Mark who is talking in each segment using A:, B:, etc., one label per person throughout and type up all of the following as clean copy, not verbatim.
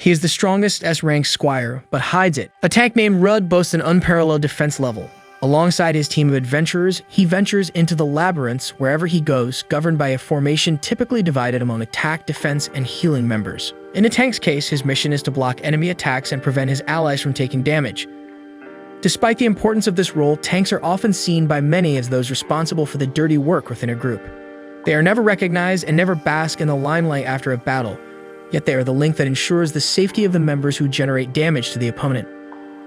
A: He is the strongest S-rank Squire, but hides it. A tank named Rudd boasts an unparalleled defense level. Alongside his team of adventurers, he ventures into the labyrinths wherever he goes, governed by a formation typically divided among attack, defense, and healing members. In a tank's case, his mission is to block enemy attacks and prevent his allies from taking damage. Despite the importance of this role, tanks are often seen by many as those responsible for the dirty work within a group. They are never recognized and never bask in the limelight after a battle, yet they are the link that ensures the safety of the members who generate damage to the opponent.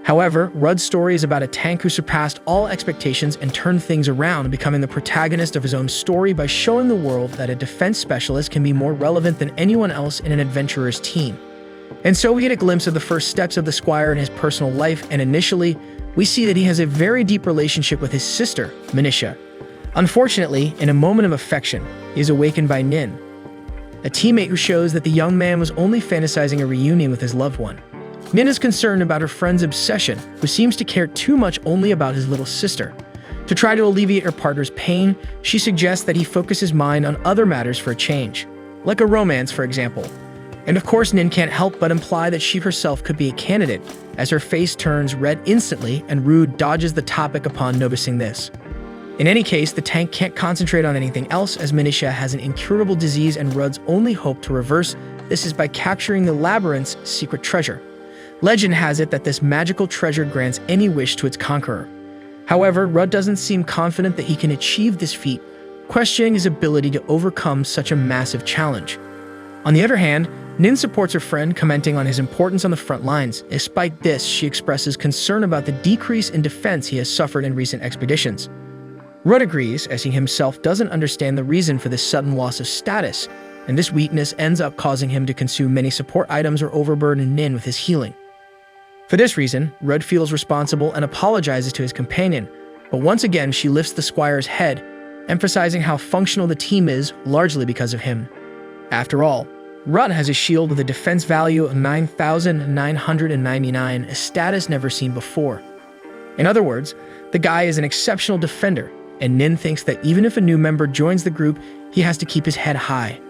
A: However, Rudd's story is about a tank who surpassed all expectations and turned things around, becoming the protagonist of his own story by showing the world that a defense specialist can be more relevant than anyone else in an adventurer's team. And so we get a glimpse of the first steps of the Squire in his personal life, and initially, we see that he has a very deep relationship with his sister, Manisha. Unfortunately, in a moment of affection, he is awakened by Nin, a teammate who shows that the young man was only fantasizing a reunion with his loved one. Nin is concerned about her friend's obsession, who seems to care too much only about his little sister. To try to alleviate her partner's pain, she suggests that he focus his mind on other matters for a change, like a romance, for example. And of course, Nin can't help but imply that she herself could be a candidate, as her face turns red instantly and Rude dodges the topic upon noticing this. In any case, the tank can't concentrate on anything else as Manisha has an incurable disease, and Rudd's only hope to reverse this is by capturing the labyrinth's secret treasure. Legend has it that this magical treasure grants any wish to its conqueror. However, Rudd doesn't seem confident that he can achieve this feat, questioning his ability to overcome such a massive challenge. On the other hand, Nin supports her friend, commenting on his importance on the front lines. Despite this, she expresses concern about the decrease in defense he has suffered in recent expeditions. Rudd agrees, as he himself doesn't understand the reason for this sudden loss of status, and this weakness ends up causing him to consume many support items or overburden Nin with his healing. For this reason, Rudd feels responsible and apologizes to his companion, but once again she lifts the Squire's head, emphasizing how functional the team is, largely because of him. After all, Rudd has a shield with a defense value of 9,999, a status never seen before. In other words, the guy is an exceptional defender, and Nin thinks that even if a new member joins the group, he has to keep his head high.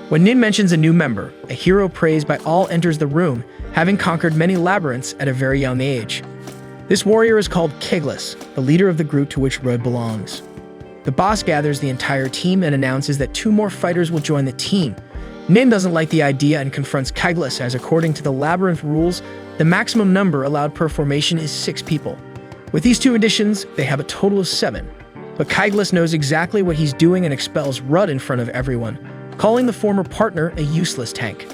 A: When Nin mentions a new member, a hero praised by all enters the room, having conquered many labyrinths at a very young age. This warrior is called Keglis, the leader of the group to which Rudd belongs. The boss gathers the entire team and announces that 2 more fighters will join the team. Nin doesn't like the idea and confronts Keglis, as according to the labyrinth rules, the maximum number allowed per formation is 6 people. With these 2 additions, they have a total of 7. But Keglis knows exactly what he's doing and expels Rudd in front of everyone, calling the former partner a useless tank.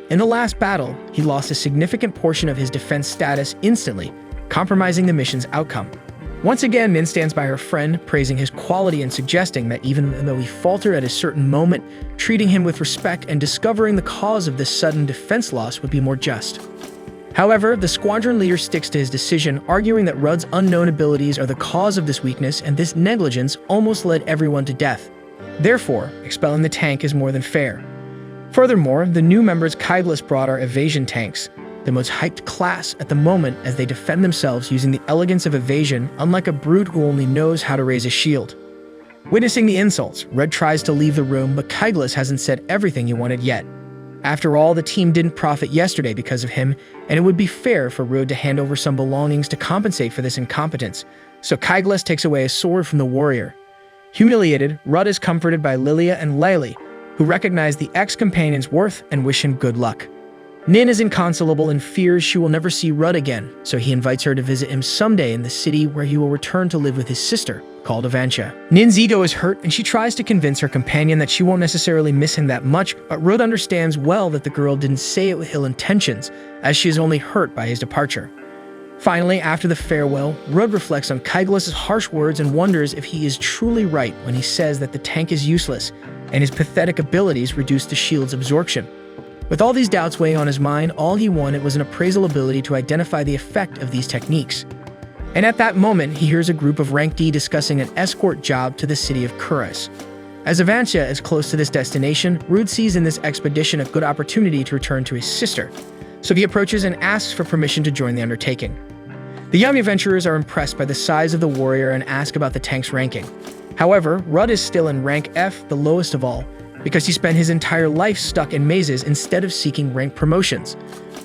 A: In the last battle, he lost a significant portion of his defense status instantly, compromising the mission's outcome. Once again, Nin stands by her friend, praising his quality and suggesting that even though he faltered at a certain moment, treating him with respect and discovering the cause of this sudden defense loss would be more just. However, the squadron leader sticks to his decision, arguing that Rudd's unknown abilities are the cause of this weakness, and this negligence almost led everyone to death. Therefore, expelling the tank is more than fair. Furthermore, the new members Keglis brought are evasion tanks, the most hyped class at the moment, as they defend themselves using the elegance of evasion, unlike a brute who only knows how to raise a shield. Witnessing the insults, Rudd tries to leave the room, but Keglis hasn't said everything he wanted yet. After all, the team didn't profit yesterday because of him, and it would be fair for Rudd to hand over some belongings to compensate for this incompetence, so Keglis takes away a sword from the warrior. Humiliated, Rudd is comforted by Lilia and Layli, who recognize the ex-companion's worth and wish him good luck. Nin is inconsolable and fears she will never see Rudd again, so he invites her to visit him someday in the city where he will return to live with his sister, called Avancia. Nin's ego is hurt, and she tries to convince her companion that she won't necessarily miss him that much, but Rudd understands well that the girl didn't say it with ill intentions, as she is only hurt by his departure. Finally, after the farewell, Rudd reflects on Keglis' harsh words and wonders if he is truly right when he says that the tank is useless, and his pathetic abilities reduce the shield's absorption. With all these doubts weighing on his mind, all he wanted was an appraisal ability to identify the effect of these techniques. And at that moment, he hears a group of Rank D discussing an escort job to the city of Kuras. As Avancia is close to this destination, Rudd sees in this expedition a good opportunity to return to his sister, so he approaches and asks for permission to join the undertaking. The young adventurers are impressed by the size of the warrior and ask about the tank's ranking. However, Rudd is still in rank F, the lowest of all, because he spent his entire life stuck in mazes instead of seeking rank promotions.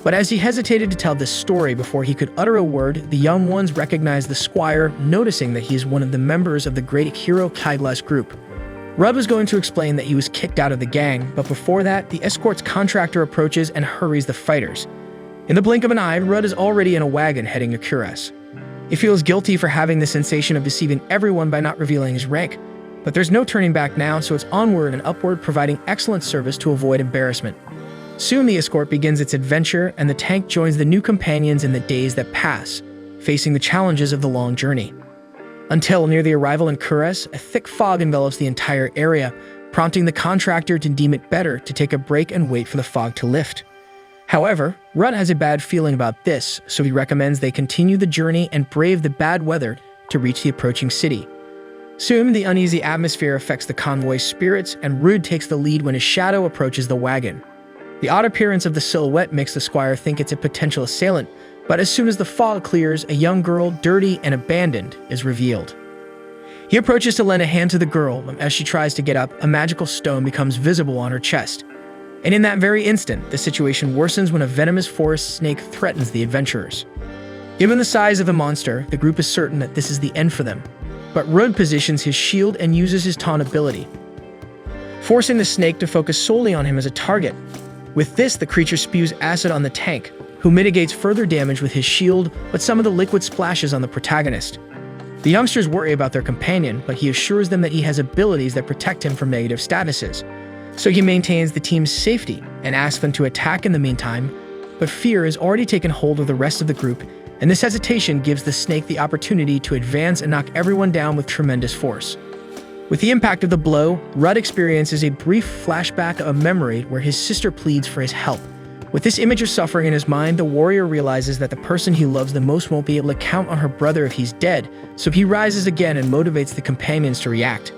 A: But as he hesitated to tell this story before he could utter a word, the young ones recognized the Squire, noticing that he is one of the members of the great hero Kygla's group. Rudd was going to explain that he was kicked out of the gang, but before that, the escort's contractor approaches and hurries the fighters. In the blink of an eye, Rudd is already in a wagon heading to Cuirass. He feels guilty for having the sensation of deceiving everyone by not revealing his rank, but there's no turning back now, so it's onward and upward, providing excellent service to avoid embarrassment. Soon the escort begins its adventure, and the tank joins the new companions in the days that pass, facing the challenges of the long journey. Until near the arrival in Cuirass, a thick fog envelops the entire area, prompting the contractor to deem it better to take a break and wait for the fog to lift. However, Rudd has a bad feeling about this, so he recommends they continue the journey and brave the bad weather to reach the approaching city. Soon, the uneasy atmosphere affects the convoy's spirits, and Rudd takes the lead when his shadow approaches the wagon. The odd appearance of the silhouette makes the Squire think it's a potential assailant, but as soon as the fog clears, a young girl, dirty and abandoned, is revealed. He approaches to lend a hand to the girl, but as she tries to get up, a magical stone becomes visible on her chest. And in that very instant, the situation worsens when a venomous forest snake threatens the adventurers. Given the size of the monster, the group is certain that this is the end for them, but Rudd positions his shield and uses his taunt ability, forcing the snake to focus solely on him as a target. With this, the creature spews acid on the tank, who mitigates further damage with his shield, but some of the liquid splashes on the protagonist. The youngsters worry about their companion, but he assures them that he has abilities that protect him from negative statuses. So he maintains the team's safety and asks them to attack in the meantime, but fear has already taken hold of the rest of the group, and this hesitation gives the snake the opportunity to advance and knock everyone down with tremendous force. With the impact of the blow, Rudd experiences a brief flashback of a memory where his sister pleads for his help. With this image of suffering in his mind, the warrior realizes that the person he loves the most won't be able to count on her brother if he's dead, so he rises again and motivates the companions to react.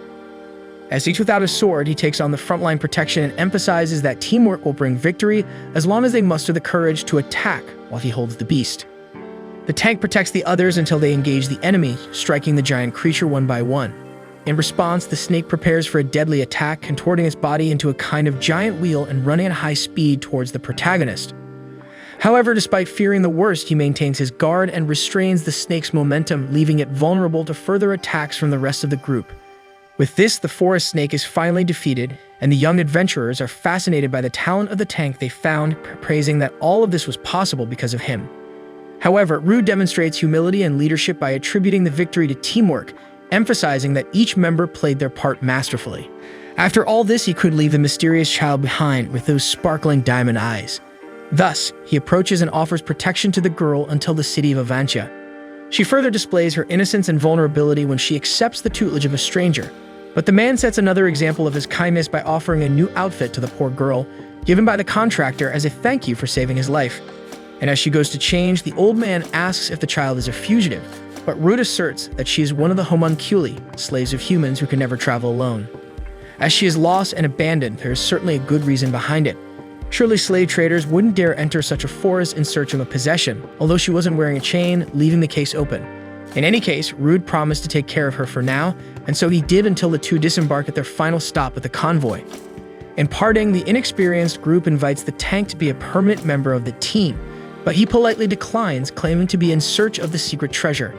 A: As each without a sword, he takes on the frontline protection and emphasizes that teamwork will bring victory as long as they muster the courage to attack while he holds the beast. The tank protects the others until they engage the enemy, striking the giant creature one by one. In response, the snake prepares for a deadly attack, contorting its body into a kind of giant wheel and running at high speed towards the protagonist. However, despite fearing the worst, he maintains his guard and restrains the snake's momentum, leaving it vulnerable to further attacks from the rest of the group. With this, the forest snake is finally defeated, and the young adventurers are fascinated by the talent of the tank they found, praising that all of this was possible because of him. However, Rudd demonstrates humility and leadership by attributing the victory to teamwork, emphasizing that each member played their part masterfully. After all this, he could leave the mysterious child behind with those sparkling diamond eyes. Thus, he approaches and offers protection to the girl until the city of Avancia. She further displays her innocence and vulnerability when she accepts the tutelage of a stranger. But the man sets another example of his kindness by offering a new outfit to the poor girl, given by the contractor as a thank you for saving his life. And as she goes to change, the old man asks if the child is a fugitive, but Rudd asserts that she is one of the homunculi, slaves of humans who can never travel alone. As she is lost and abandoned, there is certainly a good reason behind it. Surely slave traders wouldn't dare enter such a forest in search of a possession, although she wasn't wearing a chain, leaving the case open. In any case, Rudd promised to take care of her for now, and so he did until the two disembark at their final stop at the convoy. In parting, the inexperienced group invites the tank to be a permanent member of the team, but he politely declines, claiming to be in search of the secret treasure.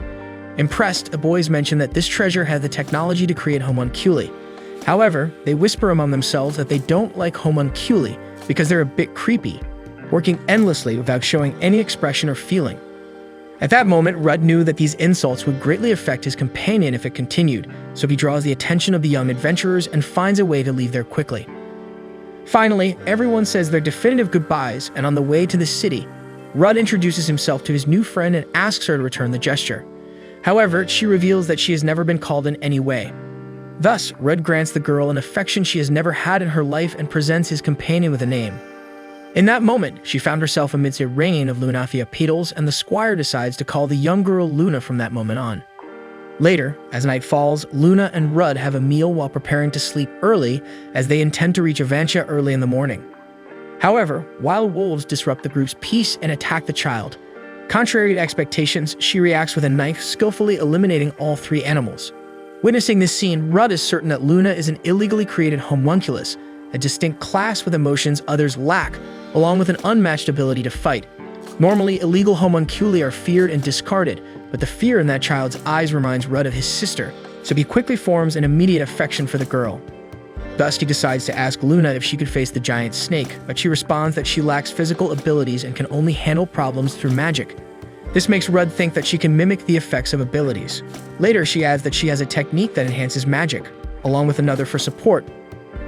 A: Impressed, the boys mention that this treasure had the technology to create homunculi. However, they whisper among themselves that they don't like homunculi because they're a bit creepy, working endlessly without showing any expression or feeling. At that moment, Rudd knew that these insults would greatly affect his companion if it continued, so he draws the attention of the young adventurers and finds a way to leave there quickly. Finally, everyone says their definitive goodbyes, and on the way to the city, Rudd introduces himself to his new friend and asks her to return the gesture. However, she reveals that she has never been called in any way. Thus, Rudd grants the girl an affection she has never had in her life and presents his companion with a name. In that moment, she found herself amidst a rain of Lunafia petals, and the Squire decides to call the young girl Luna from that moment on. Later, as night falls, Luna and Rudd have a meal while preparing to sleep early as they intend to reach Avancia early in the morning. However, wild wolves disrupt the group's peace and attack the child. Contrary to expectations, she reacts with a knife, skillfully eliminating all three animals. Witnessing this scene, Rudd is certain that Luna is an illegally created homunculus, a distinct class with emotions others lack, along with an unmatched ability to fight. Normally, illegal homunculi are feared and discarded, but the fear in that child's eyes reminds Rudd of his sister, so he quickly forms an immediate affection for the girl. Thus, he decides to ask Luna if she could face the giant snake, but she responds that she lacks physical abilities and can only handle problems through magic. This makes Rudd think that she can mimic the effects of abilities. Later, she adds that she has a technique that enhances magic, along with another for support.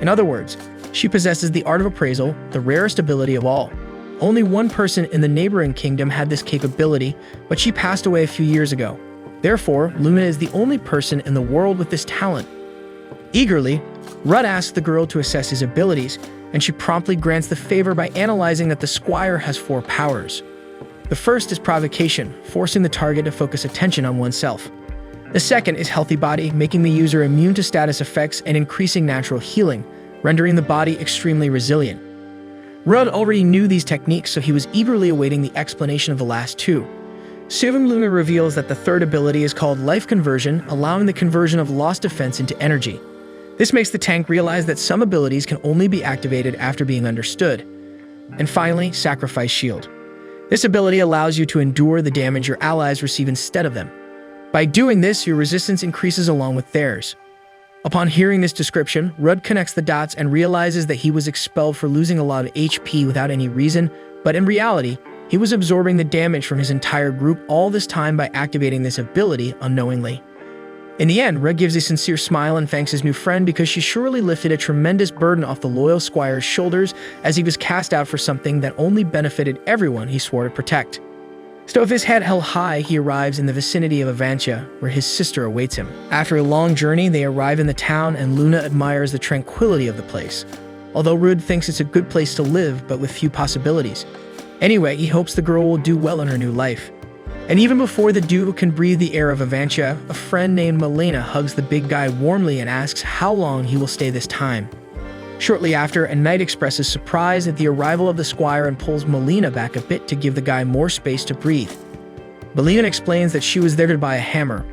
A: In other words, she possesses the art of appraisal, the rarest ability of all. Only one person in the neighboring kingdom had this capability, but she passed away a few years ago. Therefore, Luna is the only person in the world with this talent. Eagerly, Rudd asks the girl to assess his abilities, and she promptly grants the favor by analyzing that the Squire has 4 powers. The first is provocation, forcing the target to focus attention on oneself. The second is healthy body, making the user immune to status effects and increasing natural healing, rendering the body extremely resilient. Rudd already knew these techniques, so he was eagerly awaiting the explanation of the last 2. Soon Luna reveals that the third ability is called life conversion, allowing the conversion of lost defense into energy. This makes the tank realize that some abilities can only be activated after being understood. And finally, sacrifice shield. This ability allows you to endure the damage your allies receive instead of them. By doing this, your resistance increases along with theirs. Upon hearing this description, Rudd connects the dots and realizes that he was expelled for losing a lot of HP without any reason, but in reality, he was absorbing the damage from his entire group all this time by activating this ability unknowingly. In the end, Rudd gives a sincere smile and thanks his new friend because she surely lifted a tremendous burden off the loyal Squire's shoulders as he was cast out for something that only benefited everyone he swore to protect. So with his head held high, he arrives in the vicinity of Avantia, where his sister awaits him. After a long journey, they arrive in the town and Luna admires the tranquility of the place. Although Rudd thinks it's a good place to live, but with few possibilities. Anyway, he hopes the girl will do well in her new life. And even before the duo can breathe the air of Avantia, a friend named Milena hugs the big guy warmly and asks how long he will stay this time. Shortly after, a knight expresses surprise at the arrival of the Squire and pulls Milena back a bit to give the guy more space to breathe. Milena explains that she was there to buy a hammer,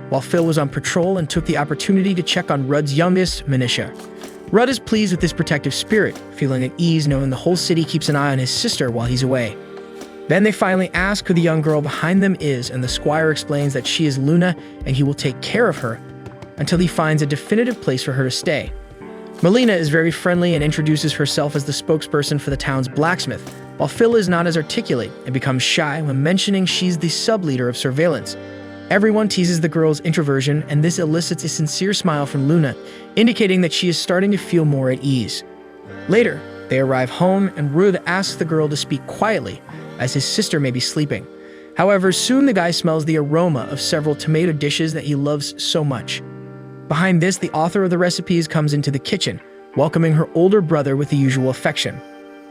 A: while Phil was on patrol and took the opportunity to check on Rudd's youngest, Manisha. Rudd is pleased with his protective spirit, feeling at ease knowing the whole city keeps an eye on his sister while he's away. Then they finally ask who the young girl behind them is, and the Squire explains that she is Luna and he will take care of her until he finds a definitive place for her to stay. Milena is very friendly and introduces herself as the spokesperson for the town's blacksmith, while Phil is not as articulate and becomes shy when mentioning she's the sub-leader of surveillance. Everyone teases the girl's introversion, and this elicits a sincere smile from Luna, indicating that she is starting to feel more at ease. Later, they arrive home and Rudd asks the girl to speak quietly, as his sister may be sleeping. However, soon the guy smells the aroma of several tomato dishes that he loves so much. Behind this, the author of the recipes comes into the kitchen, welcoming her older brother with the usual affection.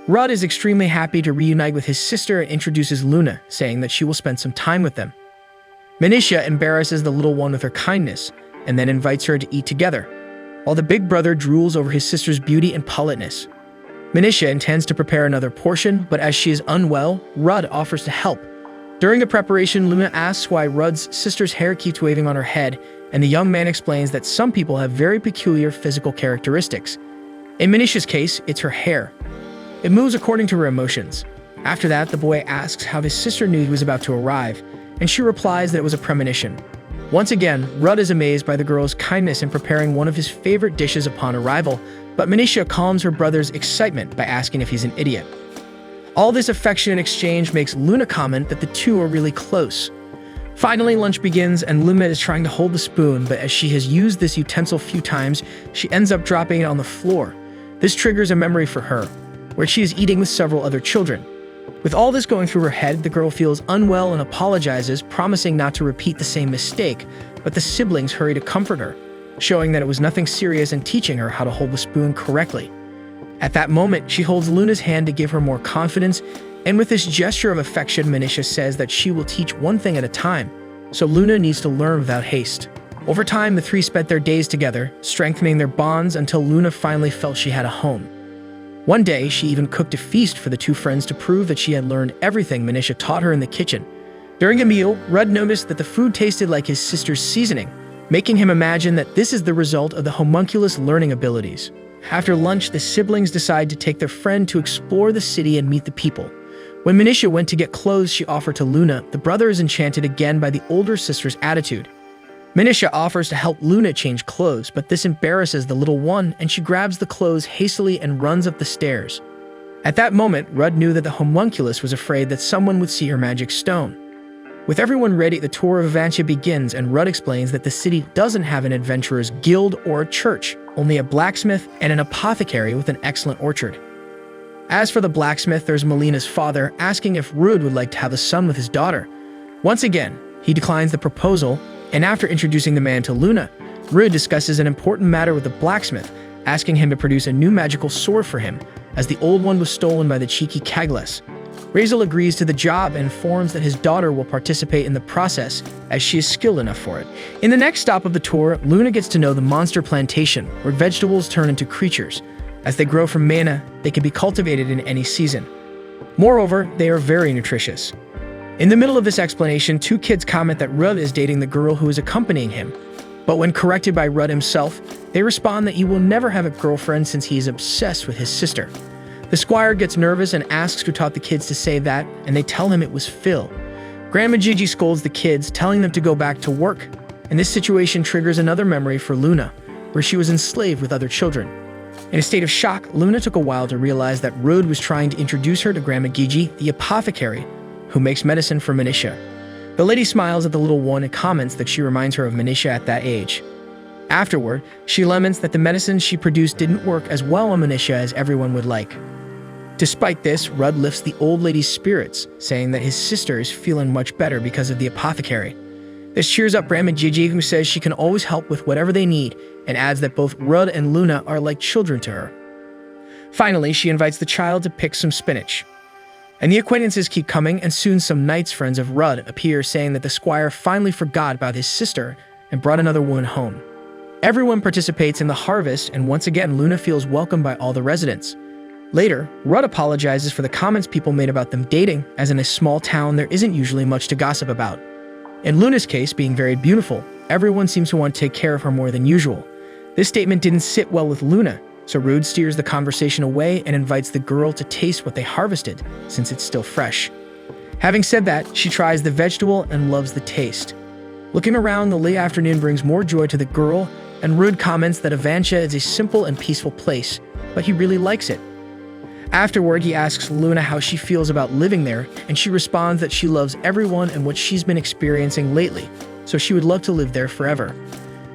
A: Rudd is extremely happy to reunite with his sister and introduces Luna, saying that she will spend some time with them. Manisha embarrasses the little one with her kindness, and then invites her to eat together, while the big brother drools over his sister's beauty and politeness. Manisha intends to prepare another portion, but as she is unwell, Rudd offers to help. During the preparation, Luna asks why Rudd's sister's hair keeps waving on her head, and the young man explains that some people have very peculiar physical characteristics. In Manisha's case, it's her hair. It moves according to her emotions. After that, the boy asks how his sister knew he was about to arrive, and she replies that it was a premonition. Once again, Rudd is amazed by the girl's kindness in preparing one of his favorite dishes upon arrival, but Manisha calms her brother's excitement by asking if he's an idiot. All this affectionate exchange makes Luna comment that the two are really close. Finally, lunch begins and Luna is trying to hold the spoon, but as she has used this utensil few times, she ends up dropping it on the floor. This triggers a memory for her, where she is eating with several other children. With all this going through her head, the girl feels unwell and apologizes, promising not to repeat the same mistake, but the siblings hurry to comfort her, showing that it was nothing serious and teaching her how to hold the spoon correctly. At that moment, she holds Luna's hand to give her more confidence, and with this gesture of affection, Manisha says that she will teach one thing at a time, so Luna needs to learn without haste. Over time, the three spent their days together, strengthening their bonds until Luna finally felt she had a home. One day, she even cooked a feast for the two friends to prove that she had learned everything Manisha taught her in the kitchen. During a meal, Rudd noticed that the food tasted like his sister's seasoning, making him imagine that this is the result of the homunculus learning abilities. After lunch, the siblings decide to take their friend to explore the city and meet the people. When Manisha went to get clothes she offered to Luna, the brother is enchanted again by the older sister's attitude. Manisha offers to help Luna change clothes, but this embarrasses the little one and she grabs the clothes hastily and runs up the stairs. At that moment, Rudd knew that the homunculus was afraid that someone would see her magic stone. With everyone ready, the tour of Avancia begins, and Rudd explains that the city doesn't have an adventurer's guild or a church, only a blacksmith and an apothecary with an excellent orchard. As for the blacksmith, there's Melina's father asking if Rudd would like to have a son with his daughter. Once again, he declines the proposal, and after introducing the man to Luna, Rudd discusses an important matter with the blacksmith, asking him to produce a new magical sword for him, as the old one was stolen by the cheeky Kagles. Razel agrees to the job and informs that his daughter will participate in the process, as she is skilled enough for it. In the next stop of the tour, Luna gets to know the monster plantation, where vegetables turn into creatures. As they grow from mana, they can be cultivated in any season. Moreover, they are very nutritious. In the middle of this explanation, two kids comment that Rudd is dating the girl who is accompanying him. But when corrected by Rudd himself, they respond that he will never have a girlfriend since he is obsessed with his sister. The Squire gets nervous and asks who taught the kids to say that, and they tell him it was Phil. Grandma Gigi scolds the kids, telling them to go back to work, and this situation triggers another memory for Luna, where she was enslaved with other children. In a state of shock, Luna took a while to realize that Rudd was trying to introduce her to Grandma Gigi, the apothecary, who makes medicine for Manisha. The lady smiles at the little one and comments that she reminds her of Manisha at that age. Afterward, she laments that the medicine she produced didn't work as well on Manisha as everyone would like. Despite this, Rudd lifts the old lady's spirits, saying that his sister is feeling much better because of the apothecary. This cheers up Grandma Gigi, who says she can always help with whatever they need, and adds that both Rudd and Luna are like children to her. Finally, she invites the child to pick some spinach. And the acquaintances keep coming, and soon some knights friends of Rudd appear, saying that the Squire finally forgot about his sister and brought another woman home. Everyone participates in the harvest, and once again Luna feels welcomed by all the residents. Later, Rudd apologizes for the comments people made about them dating, as in a small town there isn't usually much to gossip about. In Luna's case, being very beautiful, everyone seems to want to take care of her more than usual. This statement didn't sit well with Luna, so Rudd steers the conversation away and invites the girl to taste what they harvested, since it's still fresh. Having said that, she tries the vegetable and loves the taste. Looking around, the late afternoon brings more joy to the girl, and Rudd comments that Avancia is a simple and peaceful place, but he really likes it. Afterward, he asks Luna how she feels about living there, and she responds that she loves everyone and what she's been experiencing lately, so she would love to live there forever.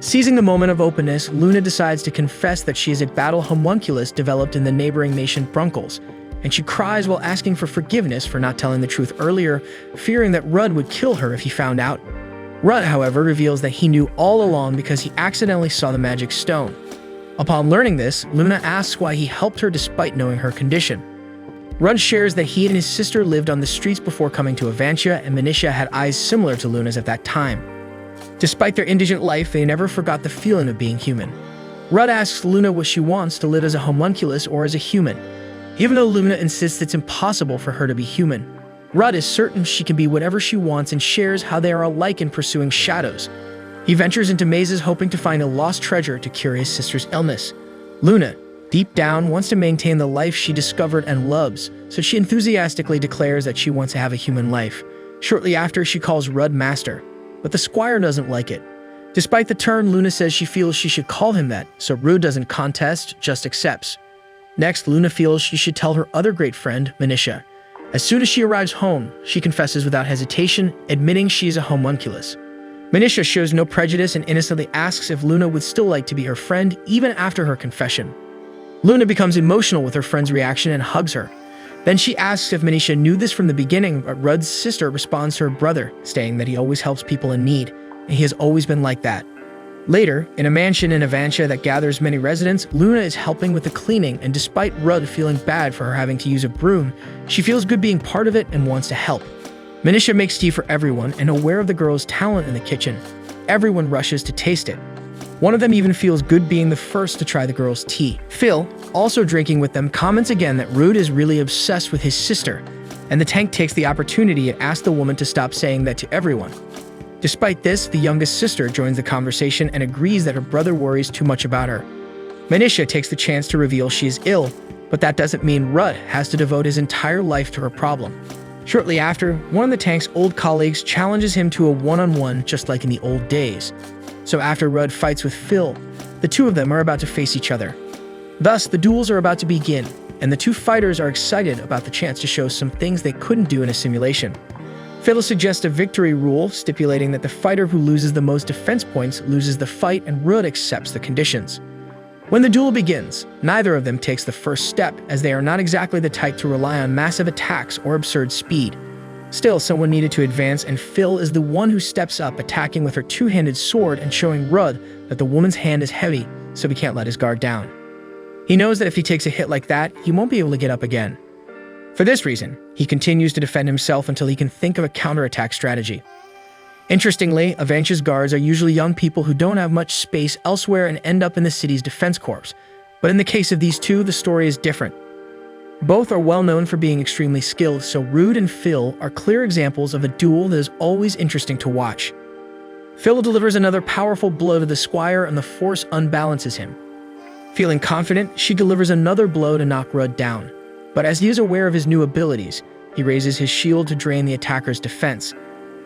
A: Seizing the moment of openness, Luna decides to confess that she is a battle homunculus developed in the neighboring nation Brunkles, and she cries while asking for forgiveness for not telling the truth earlier, fearing that Rudd would kill her if he found out. Rudd, however, reveals that he knew all along because he accidentally saw the magic stone. Upon learning this, Luna asks why he helped her despite knowing her condition. Rudd shares that he and his sister lived on the streets before coming to Avancia, and Manisha had eyes similar to Luna's at that time. Despite their indigent life, they never forgot the feeling of being human. Rudd asks Luna what she wants to live as a homunculus or as a human. Even though Luna insists it's impossible for her to be human, Rudd is certain she can be whatever she wants and shares how they are alike in pursuing shadows. He ventures into mazes hoping to find a lost treasure to cure his sister's illness. Luna, deep down, wants to maintain the life she discovered and loves, so she enthusiastically declares that she wants to have a human life. Shortly after, she calls Rudd master, but the Squire doesn't like it. Despite the turn, Luna says she feels she should call him that, so Rudd doesn't contest, just accepts. Next, Luna feels she should tell her other great friend, Manisha. As soon as she arrives home, she confesses without hesitation, admitting she is a homunculus. Manisha shows no prejudice and innocently asks if Luna would still like to be her friend even after her confession. Luna becomes emotional with her friend's reaction and hugs her. Then she asks if Manisha knew this from the beginning, but Rudd's sister responds to her brother, stating that he always helps people in need, and he has always been like that. Later, in a mansion in Avancia that gathers many residents, Luna is helping with the cleaning, and despite Rudd feeling bad for her having to use a broom, she feels good being part of it and wants to help. Manisha makes tea for everyone, and aware of the girl's talent in the kitchen, everyone rushes to taste it. One of them even feels good being the first to try the girl's tea. Phil, also drinking with them, comments again that Rudd is really obsessed with his sister, and the tank takes the opportunity and asks the woman to stop saying that to everyone. Despite this, the youngest sister joins the conversation and agrees that her brother worries too much about her. Manisha takes the chance to reveal she is ill, But that doesn't mean Rudd has to devote his entire life to her problem. Shortly after, one of the tank's old colleagues challenges him to a one-on-one just like in the old days. So after Rudd fights with Phil, the two of them are about to face each other. Thus, the duels are about to begin, and the two fighters are excited about the chance to show some things they couldn't do in a simulation. Phil suggests a victory rule, stipulating that the fighter who loses the most defense points loses the fight, and Rudd accepts the conditions. When the duel begins, neither of them takes the first step, as they are not exactly the type to rely on massive attacks or absurd speed. Still, someone needed to advance, and Phil is the one who steps up, attacking with her two-handed sword and showing Rudd that the woman's hand is heavy, so he can't let his guard down. He knows that if he takes a hit like that, he won't be able to get up again. For this reason, he continues to defend himself until he can think of a counterattack strategy. Interestingly, Avantia's guards are usually young people who don't have much space elsewhere and end up in the city's defense corps. But in the case of these two, the story is different. Both are well known for being extremely skilled, so Rudd and Phil are clear examples of a duel that is always interesting to watch. Phil delivers another powerful blow to the Squire, and the force unbalances him. Feeling confident, she delivers another blow to knock Rudd down. But as he is aware of his new abilities, he raises his shield to drain the attacker's defense.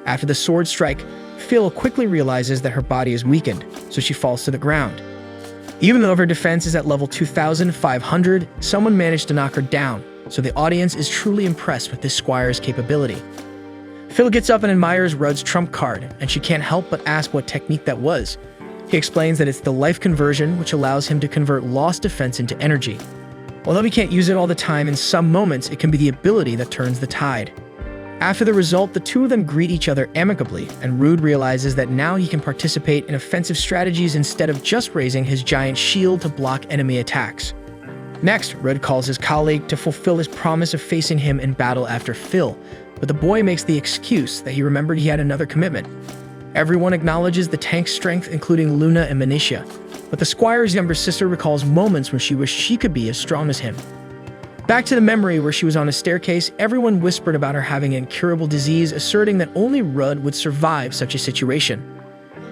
A: After the sword strike, Phil quickly realizes that her body is weakened, so she falls to the ground. Even though her defense is at level 2,500, someone managed to knock her down, so the audience is truly impressed with this Squire's capability. Phil gets up and admires Rudd's trump card, and she can't help but ask what technique that was. He explains that it's the life conversion, which allows him to convert lost defense into energy. Although he can't use it all the time, in some moments it can be the ability that turns the tide. After the result, the two of them greet each other amicably, and Rudd realizes that now he can participate in offensive strategies instead of just raising his giant shield to block enemy attacks. Next, Rudd calls his colleague to fulfill his promise of facing him in battle after Phil, but the boy makes the excuse that he remembered he had another commitment. Everyone acknowledges the tank's strength, including Luna and Minicia, but the Squire's younger sister recalls moments when she wished she could be as strong as him. Back to the memory where she was on a staircase, everyone whispered about her having an incurable disease, asserting that only Rudd would survive such a situation.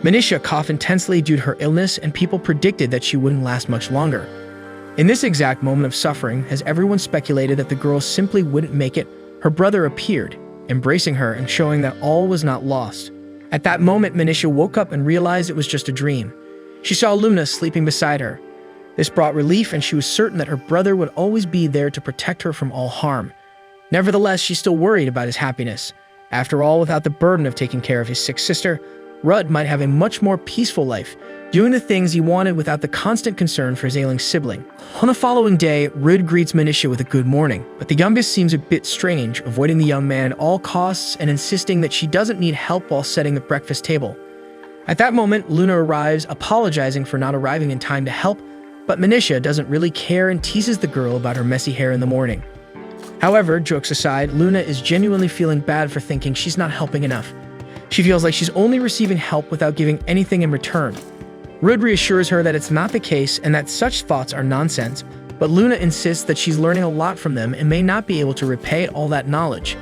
A: Minicia coughed intensely due to her illness, and people predicted that she wouldn't last much longer. In this exact moment of suffering, as everyone speculated that the girl simply wouldn't make it, her brother appeared, embracing her and showing that all was not lost. At that moment, Minicia woke up and realized it was just a dream. She saw Luna sleeping beside her. This brought relief, and she was certain that her brother would always be there to protect her from all harm. Nevertheless, she still worried about his happiness. After all, without the burden of taking care of his sick sister, Rudd might have a much more peaceful life, doing the things he wanted without the constant concern for his ailing sibling. On the following day, Rudd greets Minicia with a good morning, but the youngest seems a bit strange, avoiding the young man at all costs and insisting that she doesn't need help while setting the breakfast table. At that moment, Luna arrives, apologizing for not arriving in time to help, but Minicia doesn't really care and teases the girl about her messy hair in the morning. However, jokes aside, Luna is genuinely feeling bad for thinking she's not helping enough. She feels like she's only receiving help without giving anything in return. Rudd reassures her that it's not the case and that such thoughts are nonsense, but Luna insists that she's learning a lot from them and may not be able to repay all that knowledge.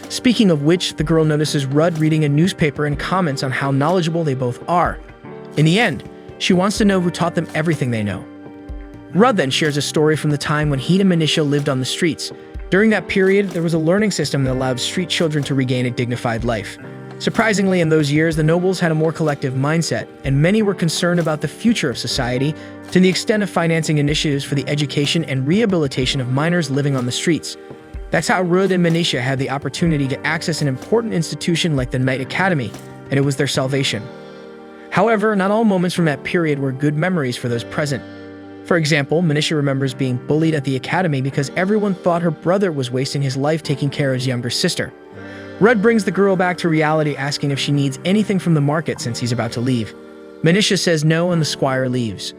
A: Speaking of which, the girl notices Rudd reading a newspaper and comments on how knowledgeable they both are. In the end, she wants to know who taught them everything they know. Rudd then shares a story from the time when he and Minicia lived on the streets. During that period, there was a learning system that allowed street children to regain a dignified life. Surprisingly, in those years, the nobles had a more collective mindset, and many were concerned about the future of society, to the extent of financing initiatives for the education and rehabilitation of minors living on the streets. That's how Rudd and Minicia had the opportunity to access an important institution like the Knight Academy, and it was their salvation. However, not all moments from that period were good memories for those present. For example, Minicia remembers being bullied at the academy because everyone thought her brother was wasting his life taking care of his younger sister. Rudd brings the girl back to reality, asking if she needs anything from the market since he's about to leave. Minicia says no, and the Squire leaves.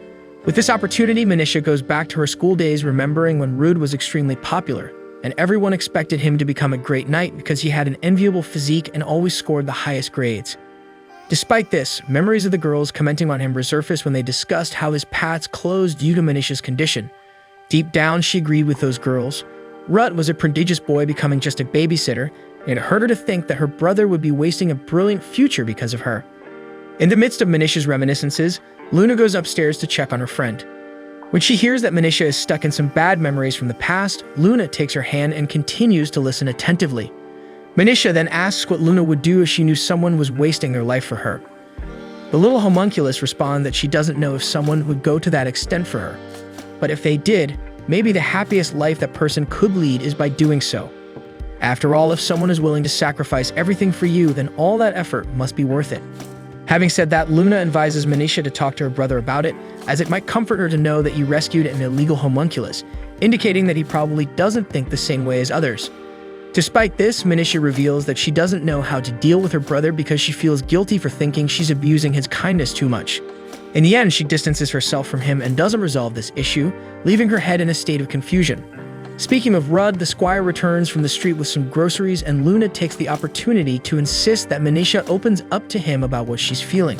A: With this opportunity, Minicia goes back to her school days, remembering when Rudd was extremely popular, and everyone expected him to become a great knight because he had an enviable physique and always scored the highest grades. Despite this, memories of the girls commenting on him resurfaced when they discussed how his paths closed due to Minicia's condition. Deep down, she agreed with those girls. Rudd was a prodigious boy becoming just a babysitter, and it hurt her to think that her brother would be wasting a brilliant future because of her. In the midst of Minicia's reminiscences, Luna goes upstairs to check on her friend. When she hears that Manisha is stuck in some bad memories from the past, Luna takes her hand and continues to listen attentively. Manisha then asks what Luna would do if she knew someone was wasting their life for her. The little homunculus responds that she doesn't know if someone would go to that extent for her. But if they did, maybe the happiest life that person could lead is by doing so. After all, if someone is willing to sacrifice everything for you, then all that effort must be worth it. Having said that, Luna advises Manisha to talk to her brother about it, as it might comfort her to know that you rescued an illegal homunculus, indicating that he probably doesn't think the same way as others. Despite this, Manisha reveals that she doesn't know how to deal with her brother because she feels guilty for thinking she's abusing his kindness too much. In the end, she distances herself from him and doesn't resolve this issue, leaving her head in a state of confusion. Speaking of Rudd, the Squire returns from the street with some groceries, and Luna takes the opportunity to insist that Manisha opens up to him about what she's feeling.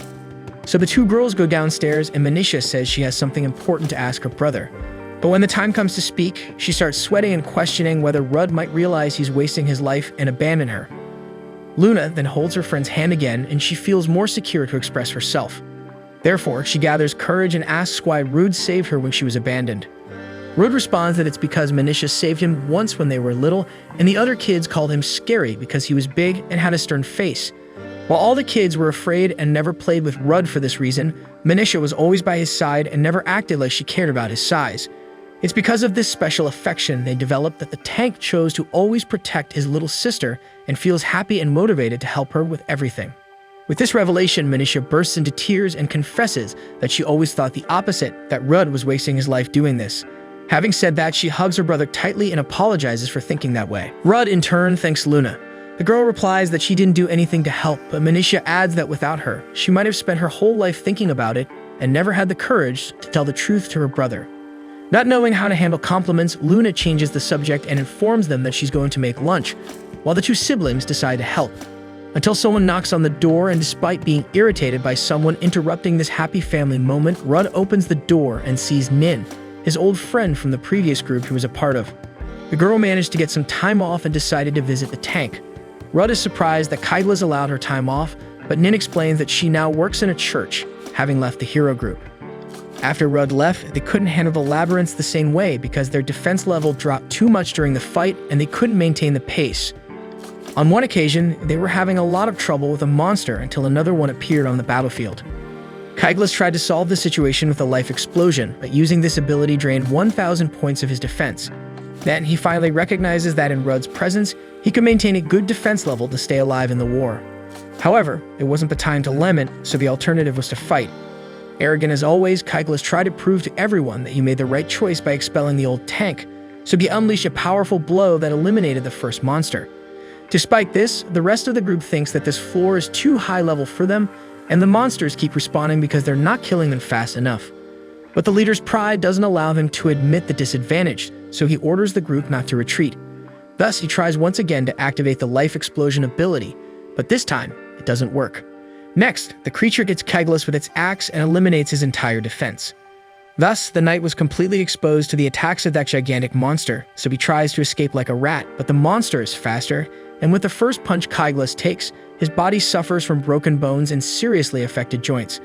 A: So the two girls go downstairs, and Manisha says she has something important to ask her brother. But when the time comes to speak, she starts sweating and questioning whether Rudd might realize he's wasting his life and abandon her. Luna then holds her friend's hand again, and she feels more secure to express herself. Therefore, she gathers courage and asks why Rudd saved her when she was abandoned. Rudd responds that it's because Manisha saved him once when they were little, and the other kids called him scary because he was big and had a stern face. While all the kids were afraid and never played with Rudd for this reason, Manisha was always by his side and never acted like she cared about his size. It's because of this special affection they developed that the tank chose to always protect his little sister and feels happy and motivated to help her with everything. With this revelation, Manisha bursts into tears and confesses that she always thought the opposite, that Rudd was wasting his life doing this. Having said that, she hugs her brother tightly and apologizes for thinking that way. Rudd, in turn, thanks Luna. The girl replies that she didn't do anything to help, but Manisha adds that without her, she might have spent her whole life thinking about it and never had the courage to tell the truth to her brother. Not knowing how to handle compliments, Luna changes the subject and informs them that she's going to make lunch, while the two siblings decide to help. Until someone knocks on the door, and despite being irritated by someone interrupting this happy family moment, Rudd opens the door and sees Nin, his old friend from the previous group he was a part of. The girl managed to get some time off and decided to visit the tank. Rudd is surprised that Kaigla's allowed her time off, but Nin explains that she now works in a church, having left the hero group. After Rudd left, they couldn't handle the labyrinths the same way because their defense level dropped too much during the fight and they couldn't maintain the pace. On one occasion, they were having a lot of trouble with a monster until another one appeared on the battlefield. Kaiglas tried to solve the situation with a life explosion, but using this ability drained 1,000 points of his defense. Then he finally recognizes that in Rudd's presence, he could maintain a good defense level to stay alive in the war. However, it wasn't the time to lament, so the alternative was to fight. Arrogant as always, Kaiglas tried to prove to everyone that he made the right choice by expelling the old tank, so he unleashed a powerful blow that eliminated the first monster. Despite this, the rest of the group thinks that this floor is too high level for them, and the monsters keep respawning because they're not killing them fast enough. But the leader's pride doesn't allow him to admit the disadvantage, so he orders the group not to retreat. Thus, he tries once again to activate the life explosion ability, but this time, it doesn't work. Next, the creature gets Kaiglas with its axe and eliminates his entire defense. Thus, the knight was completely exposed to the attacks of that gigantic monster, so he tries to escape like a rat, but the monster is faster, and with the first punch Kaiglas takes, his body suffers from broken bones and seriously affected joints.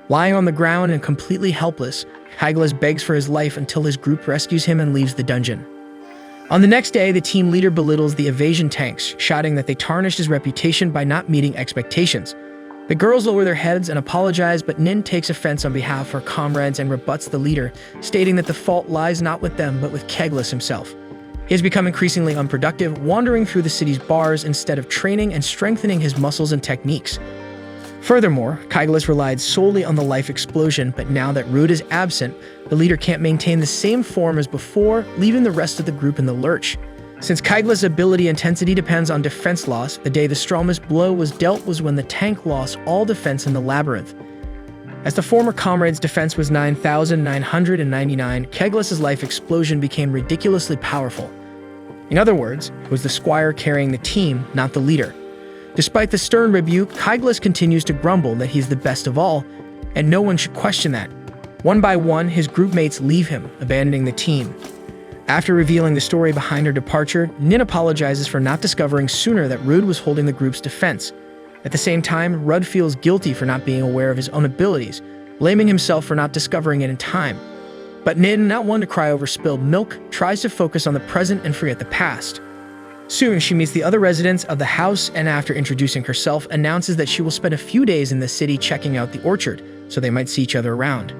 A: Lying on the ground and completely helpless, Kaiglas begs for his life until his group rescues him and leaves the dungeon. On the next day, the team leader belittles the evasion tanks, shouting that they tarnished his reputation by not meeting expectations. The girls lower their heads and apologize, but Nin takes offense on behalf of her comrades and rebuts the leader, stating that the fault lies not with them but with Kaiglas himself. He has become increasingly unproductive, wandering through the city's bars instead of training and strengthening his muscles and techniques. Furthermore, Kaiglas relied solely on the life explosion, but now that Rudd is absent, the leader can't maintain the same form as before, leaving the rest of the group in the lurch. Since Kaiglas' ability intensity depends on defense loss, the day the strongest blow was dealt was when the tank lost all defense in the labyrinth. As the former comrade's defense was 9,999, Kaiglas' life explosion became ridiculously powerful. In other words, it was the Squire carrying the team, not the leader. Despite the stern rebuke, Kaiglas continues to grumble that he's the best of all, and no one should question that. One by one, his group mates leave him, abandoning the team. After revealing the story behind her departure, Nin apologizes for not discovering sooner that Rudd was holding the group's defense. At the same time, Rudd feels guilty for not being aware of his own abilities, blaming himself for not discovering it in time. But Nin, not one to cry over spilled milk, tries to focus on the present and forget the past. Soon, she meets the other residents of the house and after introducing herself, announces that she will spend a few days in the city checking out the orchard, so they might see each other around.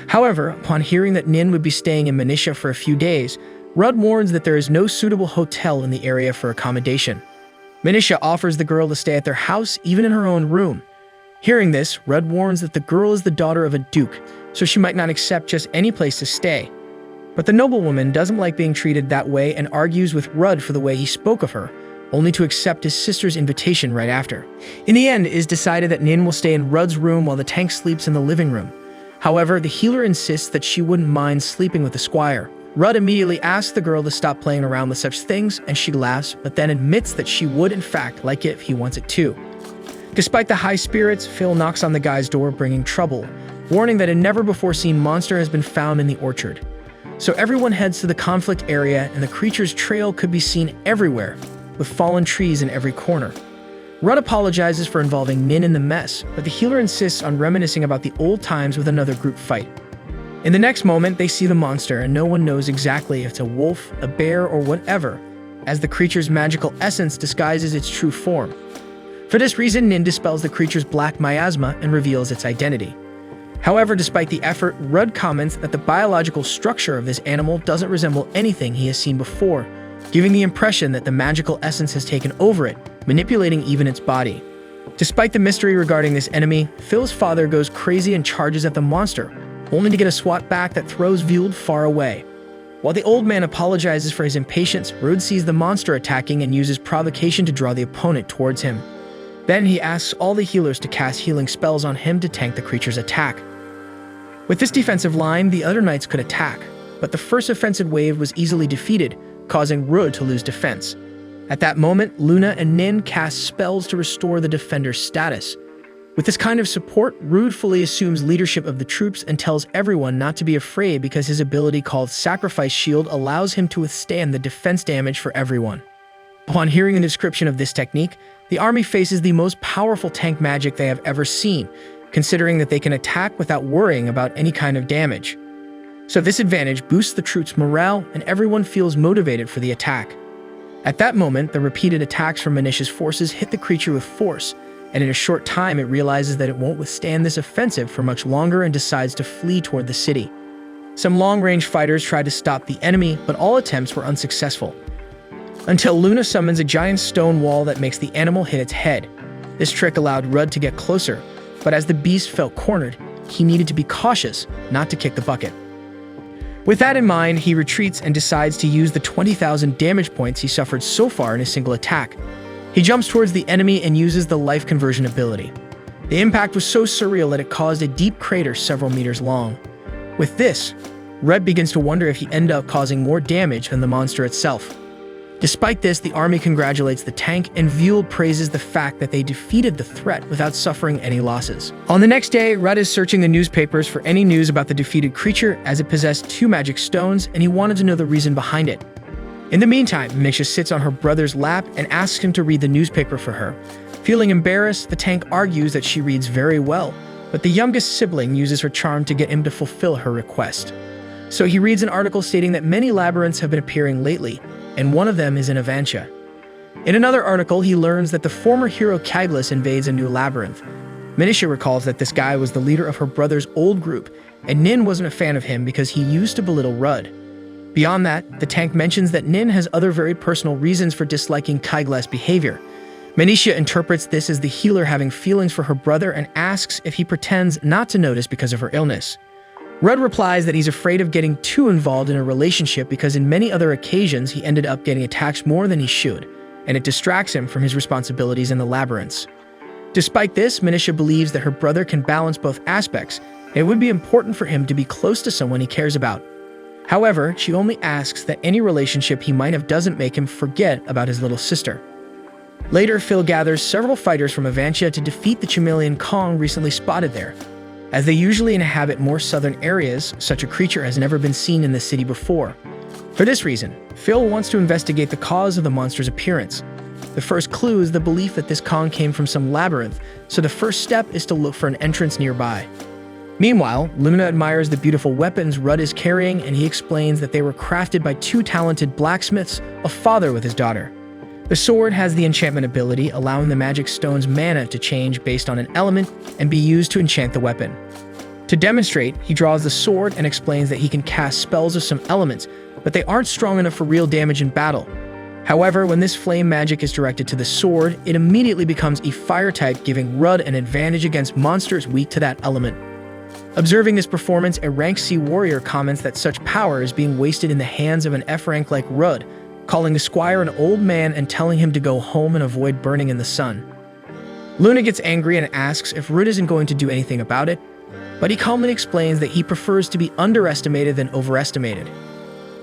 A: However, upon hearing that Nin would be staying in Manisha for a few days, Rudd warns that there is no suitable hotel in the area for accommodation. Manisha offers the girl to stay at their house, even in her own room. Hearing this, Rudd warns that the girl is the daughter of a duke, so she might not accept just any place to stay. But the noblewoman doesn't like being treated that way and argues with Rudd for the way he spoke of her, only to accept his sister's invitation right after. In the end, it is decided that Nin will stay in Rudd's room while the tank sleeps in the living room. However, the healer insists that she wouldn't mind sleeping with the Squire. Rudd immediately asks the girl to stop playing around with such things, and she laughs, but then admits that she would in fact like it if he wants it too. Despite the high spirits, Phil knocks on the guy's door, bringing trouble, warning that a never-before-seen monster has been found in the orchard. So everyone heads to the conflict area, and the creature's trail could be seen everywhere, with fallen trees in every corner. Rudd apologizes for involving Nin in the mess, but the healer insists on reminiscing about the old times with another group fight. In the next moment, they see the monster, and no one knows exactly if it's a wolf, a bear, or whatever, as the creature's magical essence disguises its true form. For this reason, Nin dispels the creature's black miasma and reveals its identity. However, despite the effort, Rudd comments that the biological structure of this animal doesn't resemble anything he has seen before, giving the impression that the magical essence has taken over it, manipulating even its body. Despite the mystery regarding this enemy, Phil's father goes crazy and charges at the monster, only to get a swat back that throws Vuld far away. While the old man apologizes for his impatience, Rudd sees the monster attacking and uses provocation to draw the opponent towards him. Then he asks all the healers to cast healing spells on him to tank the creature's attack. With this defensive line, the other knights could attack, but the first offensive wave was easily defeated, causing Rudd to lose defense. At that moment, Luna and Nin cast spells to restore the defender's status. With this kind of support, Rudd fully assumes leadership of the troops and tells everyone not to be afraid because his ability called Sacrifice Shield allows him to withstand the defense damage for everyone. Upon hearing the description of this technique, the army faces the most powerful tank magic they have ever seen, considering that they can attack without worrying about any kind of damage. So this advantage boosts the troops' morale and everyone feels motivated for the attack. At that moment, the repeated attacks from Manisha's forces hit the creature with force, and in a short time it realizes that it won't withstand this offensive for much longer and decides to flee toward the city. Some long-range fighters tried to stop the enemy, but all attempts were unsuccessful. Until Luna summons a giant stone wall that makes the animal hit its head. This trick allowed Rudd to get closer, but as the beast felt cornered, he needed to be cautious not to kick the bucket. With that in mind, he retreats and decides to use the 20,000 damage points he suffered so far in a single attack. He jumps towards the enemy and uses the life conversion ability. The impact was so surreal that it caused a deep crater several meters long. With this, Rudd begins to wonder if he ended up causing more damage than the monster itself. Despite this, the army congratulates the tank, and Vuld praises the fact that they defeated the threat without suffering any losses. On the next day, Rudd is searching the newspapers for any news about the defeated creature, as it possessed 2 magic stones, and he wanted to know the reason behind it. In the meantime, Misha sits on her brother's lap and asks him to read the newspaper for her. Feeling embarrassed, the tank argues that she reads very well, but the youngest sibling uses her charm to get him to fulfill her request. So he reads an article stating that many labyrinths have been appearing lately, and one of them is in Avantia. In another article, he learns that the former hero Caglis invades a new labyrinth. Manisha recalls that this guy was the leader of her brother's old group, and Nin wasn't a fan of him because he used to belittle Rudd. Beyond that, the tank mentions that Nin has other very personal reasons for disliking Caglis' behavior. Manisha interprets this as the healer having feelings for her brother and asks if he pretends not to notice because of her illness. Rudd replies that he's afraid of getting too involved in a relationship because in many other occasions he ended up getting attacked more than he should, and it distracts him from his responsibilities in the labyrinths. Despite this, Manisha believes that her brother can balance both aspects, and it would be important for him to be close to someone he cares about. However, she only asks that any relationship he might have doesn't make him forget about his little sister. Later, Phil gathers several fighters from Avantia to defeat the chameleon Kong recently spotted there. As they usually inhabit more southern areas, such a creature has never been seen in the city before. For this reason, Phil wants to investigate the cause of the monster's appearance. The first clue is the belief that this Kong came from some labyrinth, so the first step is to look for an entrance nearby. Meanwhile, Luna admires the beautiful weapons Rudd is carrying, and he explains that they were crafted by two talented blacksmiths, a father with his daughter. The sword has the enchantment ability, allowing the magic stone's mana to change based on an element and be used to enchant the weapon. To demonstrate, he draws the sword and explains that he can cast spells of some elements, but they aren't strong enough for real damage in battle. However, when this flame magic is directed to the sword, it immediately becomes a fire type, giving Rudd an advantage against monsters weak to that element. Observing this performance, a rank C warrior comments that such power is being wasted in the hands of an F rank like Rudd, calling the Squire an old man and telling him to go home and avoid burning in the sun. Luna gets angry and asks if Rudd isn't going to do anything about it, but he calmly explains that he prefers to be underestimated than overestimated.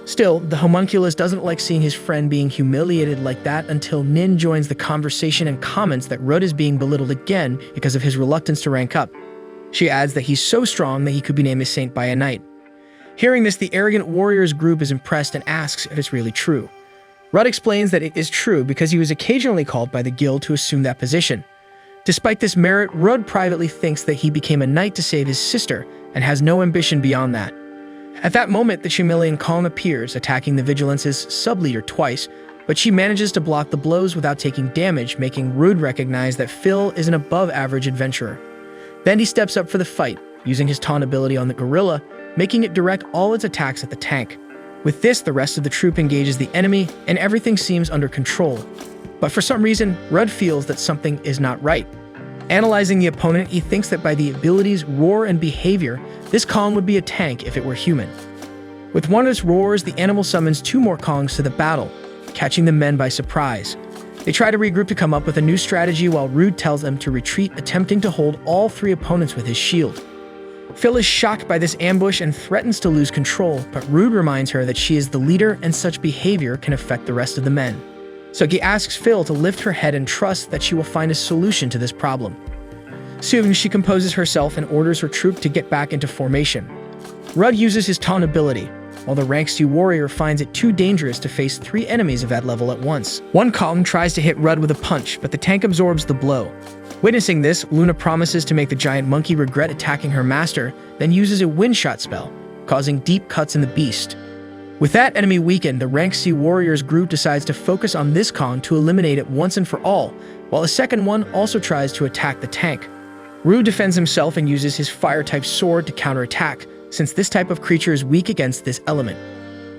A: Still, the homunculus doesn't like seeing his friend being humiliated like that until Nin joins the conversation and comments that Rudd is being belittled again because of his reluctance to rank up. She adds that he's so strong that he could be named a saint by a knight. Hearing this, the arrogant warriors group is impressed and asks if it's really true. Rudd explains that it is true because he was occasionally called by the guild to assume that position. Despite this merit, Rudd privately thinks that he became a knight to save his sister and has no ambition beyond that. At that moment, the Chameleon Kong appears, attacking the Vigilance's sub-leader twice, but she manages to block the blows without taking damage, making Rudd recognize that Phil is an above-average adventurer. Then he steps up for the fight, using his taunt ability on the gorilla, making it direct all its attacks at the tank. With this, the rest of the troop engages the enemy, and everything seems under control. But for some reason, Rudd feels that something is not right. Analyzing the opponent, he thinks that by the abilities Roar and Behavior, this Kong would be a tank if it were human. With one of its roars, the animal summons two more Kongs to the battle, catching the men by surprise. They try to regroup to come up with a new strategy while Rudd tells them to retreat, attempting to hold all three opponents with his shield. Phil is shocked by this ambush and threatens to lose control, but Rudd reminds her that she is the leader and such behavior can affect the rest of the men. So he asks Phil to lift her head and trust that she will find a solution to this problem. Soon, she composes herself and orders her troop to get back into formation. Rudd uses his taunt ability, while the rank C warrior finds it too dangerous to face three enemies of that level at once. One Kong tries to hit Rudd with a punch, but the tank absorbs the blow. Witnessing this, Luna promises to make the giant monkey regret attacking her master, then uses a wind shot spell, causing deep cuts in the beast. With that enemy weakened, the rank C warriors group decides to focus on this Kong to eliminate it once and for all, while a second one also tries to attack the tank. Rudd defends himself and uses his fire-type sword to counterattack, since this type of creature is weak against this element.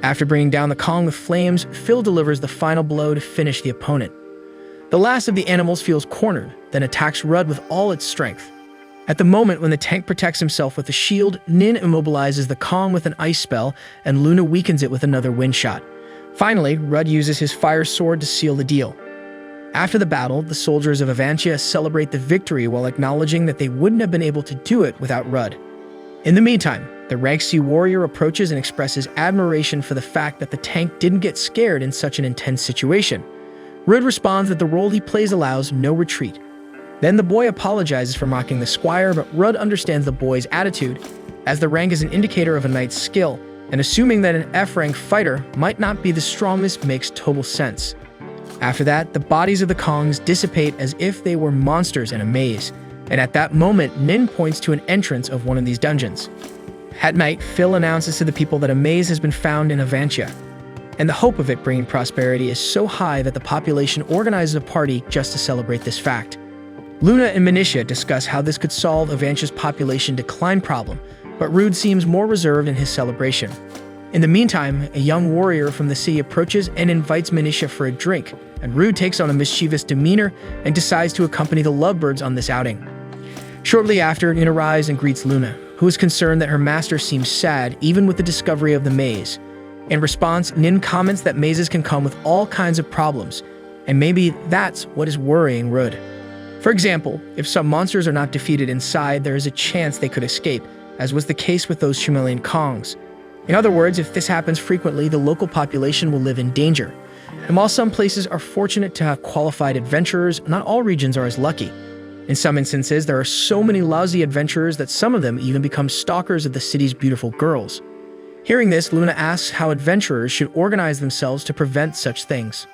A: After bringing down the Kong with flames, Phil delivers the final blow to finish the opponent. The last of the animals feels cornered, then attacks Rudd with all its strength. At the moment when the tank protects himself with a shield, Nin immobilizes the Kong with an ice spell, and Luna weakens it with another wind shot. Finally, Rudd uses his fire sword to seal the deal. After the battle, the soldiers of Avantia celebrate the victory while acknowledging that they wouldn't have been able to do it without Rudd. In the meantime, the rank C warrior approaches and expresses admiration for the fact that the tank didn't get scared in such an intense situation. Rudd responds that the role he plays allows no retreat. Then the boy apologizes for mocking the Squire, but Rudd understands the boy's attitude, as the rank is an indicator of a knight's skill, and assuming that an F-rank fighter might not be the strongest makes total sense. After that, the bodies of the Kongs dissipate as if they were monsters in a maze, and at that moment, Nin points to an entrance of one of these dungeons. At night, Phil announces to the people that a maze has been found in Avantia, and the hope of it bringing prosperity is so high that the population organizes a party just to celebrate this fact. Luna and Minitia discuss how this could solve Avantia's population decline problem, but Rudd seems more reserved in his celebration. In the meantime, a young warrior from the city approaches and invites Minitia for a drink, and Rudd takes on a mischievous demeanor and decides to accompany the lovebirds on this outing. Shortly after, Nin arrives and greets Luna, who is concerned that her master seems sad even with the discovery of the maze. In response, Nin comments that mazes can come with all kinds of problems, and maybe that's what is worrying Rudd. For example, if some monsters are not defeated inside, there is a chance they could escape, as was the case with those Chameleon Kongs. In other words, if this happens frequently, the local population will live in danger. And while some places are fortunate to have qualified adventurers, not all regions are as lucky. In some instances, there are so many lousy adventurers that some of them even become stalkers of the city's beautiful girls. Hearing this, Luna asks how adventurers should organize themselves to prevent such things.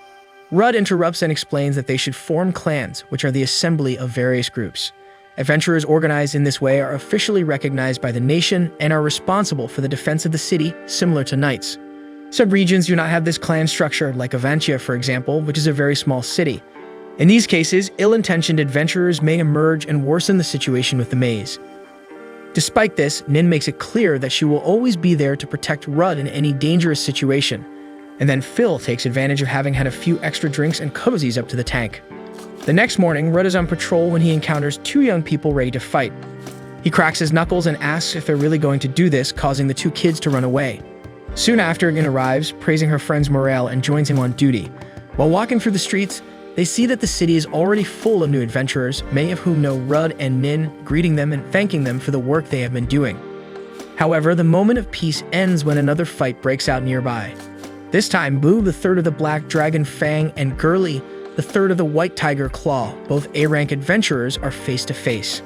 A: Rudd interrupts and explains that they should form clans, which are the assembly of various groups. Adventurers organized in this way are officially recognized by the nation and are responsible for the defense of the city, similar to knights. Sub-regions do not have this clan structure, like Avancia, for example, which is a very small city. In these cases, ill-intentioned adventurers may emerge and worsen the situation with the maze. Despite this, Nin makes it clear that she will always be there to protect Rudd in any dangerous situation. And then Phil takes advantage of having had a few extra drinks and cozies up to the tank. The next morning, Rudd is on patrol when he encounters two young people ready to fight. He cracks his knuckles and asks if they're really going to do this, causing the two kids to run away. Soon after, Nin arrives, praising her friend's morale, and joins him on duty. While walking through the streets, they see that the city is already full of new adventurers, many of whom know Rudd and Nin, greeting them and thanking them for the work they have been doing. However, the moment of peace ends when another fight breaks out nearby. This time, Boo, the third of the Black Dragon Fang, and Gurley, the third of the White Tiger Claw, both A-rank adventurers, are face to face.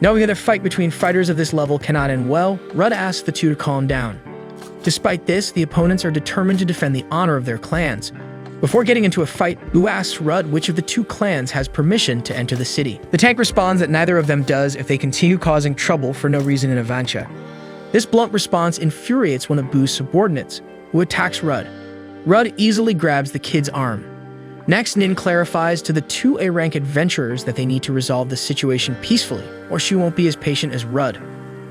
A: Knowing that a fight between fighters of this level cannot end well, Rudd asks the two to calm down. Despite this, the opponents are determined to defend the honor of their clans. Before getting into a fight, Boo asks Rudd which of the two clans has permission to enter the city. The tank responds that neither of them does if they continue causing trouble for no reason in Avancia. This blunt response infuriates one of Boo's subordinates, who attacks Rudd. Rudd easily grabs the kid's arm. Next, Nin clarifies to the two A-rank adventurers that they need to resolve the situation peacefully, or she won't be as patient as Rudd.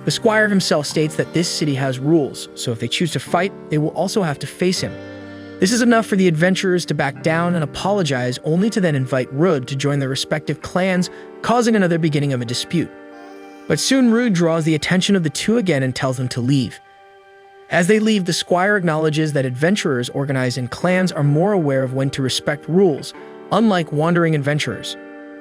A: The Squire himself states that this city has rules, so if they choose to fight, they will also have to face him. This is enough for the adventurers to back down and apologize, only to then invite Rudd to join their respective clans, causing another beginning of a dispute. But soon Rudd draws the attention of the two again and tells them to leave. As they leave, the Squire acknowledges that adventurers organized in clans are more aware of when to respect rules, unlike wandering adventurers.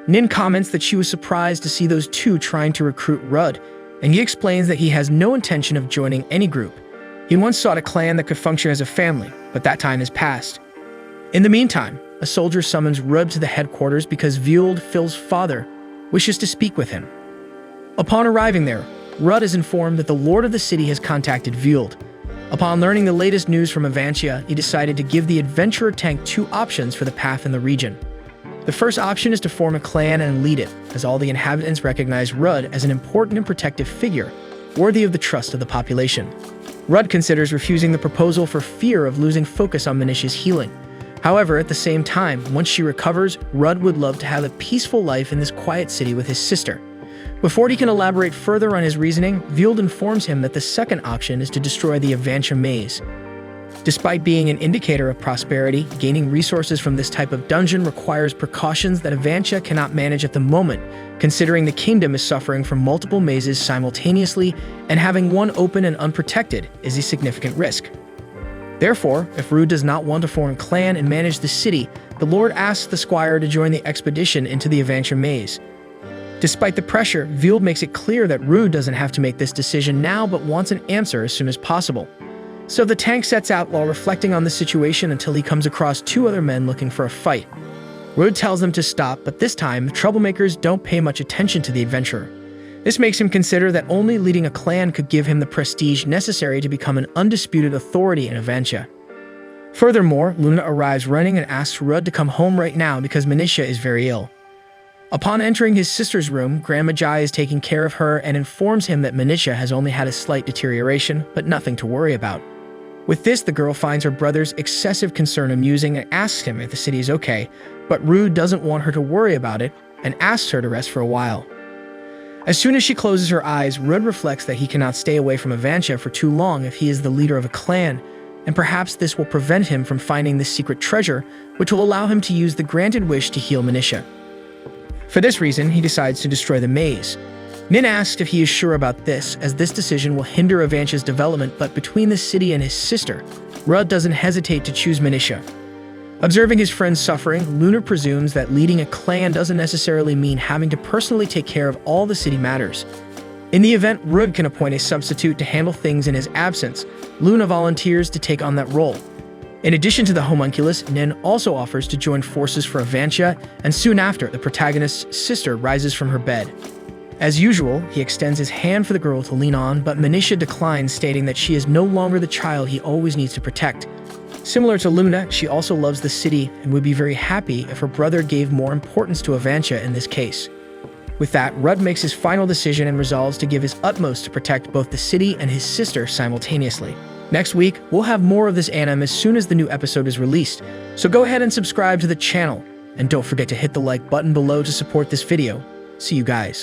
A: Nin comments that she was surprised to see those two trying to recruit Rudd, and he explains that he has no intention of joining any group. He once sought a clan that could function as a family, but that time has passed. In the meantime, a soldier summons Rudd to the headquarters because Vuld, Phil's father, wishes to speak with him. Upon arriving there, Rudd is informed that the lord of the city has contacted Vuld. Upon learning the latest news from Avancia, he decided to give the adventurer tank two options for the path in the region. The first option is to form a clan and lead it, as all the inhabitants recognize Rudd as an important and protective figure, worthy of the trust of the population. Rudd considers refusing the proposal for fear of losing focus on Manicia's healing. However, at the same time, once she recovers, Rudd would love to have a peaceful life in this quiet city with his sister. Before he can elaborate further on his reasoning, Vuld informs him that the second option is to destroy the Avancia maze. Despite being an indicator of prosperity, gaining resources from this type of dungeon requires precautions that Avancia cannot manage at the moment, considering the kingdom is suffering from multiple mazes simultaneously, and having one open and unprotected is a significant risk. Therefore, if Rudd does not want to form a clan and manage the city, the Lord asks the Squire to join the expedition into the Avancia maze. Despite the pressure, Vuld makes it clear that Rudd doesn't have to make this decision now but wants an answer as soon as possible. So the tank sets out while reflecting on the situation until he comes across two other men looking for a fight. Rudd tells them to stop, but this time, the troublemakers don't pay much attention to the adventurer. This makes him consider that only leading a clan could give him the prestige necessary to become an undisputed authority in Avancia. Furthermore, Luna arrives running and asks Rudd to come home right now because Manicia is very ill. Upon entering his sister's room, Grandma Jai is taking care of her and informs him that Manicia has only had a slight deterioration, but nothing to worry about. With this, the girl finds her brother's excessive concern amusing and asks him if the city is okay, but Rudd doesn't want her to worry about it and asks her to rest for a while. As soon as she closes her eyes, Rudd reflects that he cannot stay away from Avancia for too long if he is the leader of a clan, and perhaps this will prevent him from finding the secret treasure, which will allow him to use the granted wish to heal Manicia. For this reason, he decides to destroy the maze. Nin asks if he is sure about this, as this decision will hinder Avancia's development, but between the city and his sister, Rudd doesn't hesitate to choose Manicia. Observing his friend's suffering, Luna presumes that leading a clan doesn't necessarily mean having to personally take care of all the city matters. In the event Rudd can appoint a substitute to handle things in his absence, Luna volunteers to take on that role. In addition to the homunculus, Nin also offers to join forces for Avancia, and soon after, the protagonist's sister rises from her bed. As usual, he extends his hand for the girl to lean on, but Manicia declines, stating that she is no longer the child he always needs to protect. Similar to Luna, she also loves the city and would be very happy if her brother gave more importance to Avancia in this case. With that, Rudd makes his final decision and resolves to give his utmost to protect both the city and his sister simultaneously. Next week, we'll have more of this anime as soon as the new episode is released, so go ahead and subscribe to the channel, and don't forget to hit the like button below to support this video. See you guys.